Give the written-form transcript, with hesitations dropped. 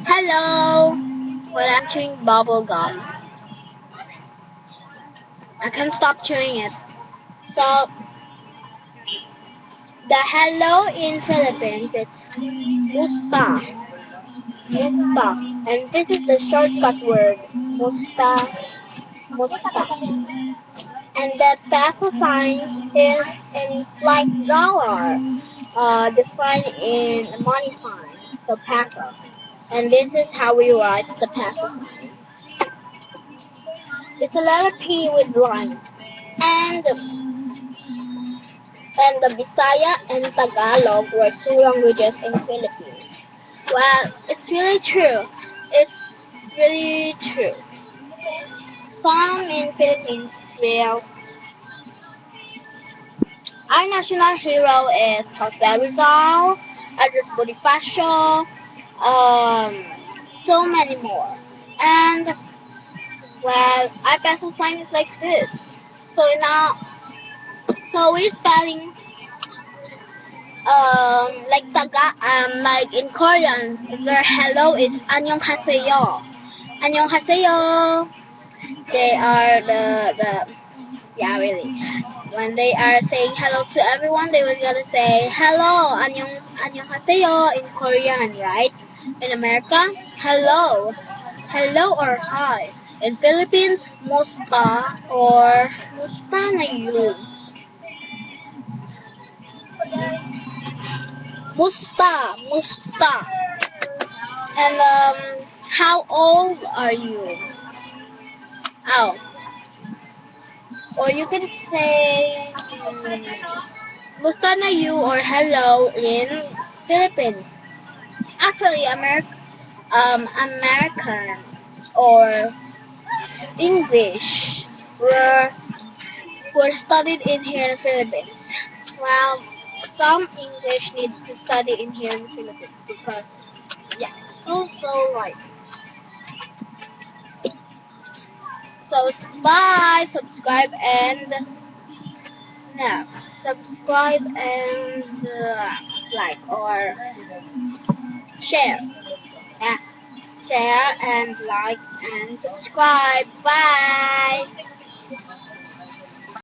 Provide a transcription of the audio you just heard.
Hello. When I'm chewing bubble gum, I can't stop chewing it. So the hello in Philippines, it's musta, musta, and this is the shortcut word, musta, musta. And that peso sign is in like dollar, the sign in a money sign, so peso. And this is how we write the peso sign. It's a letter P with lines. And the Bisaya and Tagalog were two languages in Philippines. Well, it's really true. It's really true. Some in Philippines will. Our national hero is Jose Rizal, Andres Bonifacio, so many more. And well, our pencil sign is like this. So now, so we're spelling like like in Korean, their hello is 안녕하세요. 안녕하세요. They are the yeah, really. When they are saying hello to everyone, they will gotta say hello, 안녕하세요 in Korean, right? In America, hello, hello or hi. In Philippines, musta or musta na yun. Musta, musta. And how old are you? Oh, or you can say musta na you or hello in Philippines. Actually, American or English were studied in here in Philippines. Well, some English needs to study in here in Philippines because yeah, it's also like so. Bye, subscribe and no, subscribe and like or share. Yeah, share and like and subscribe. Bye.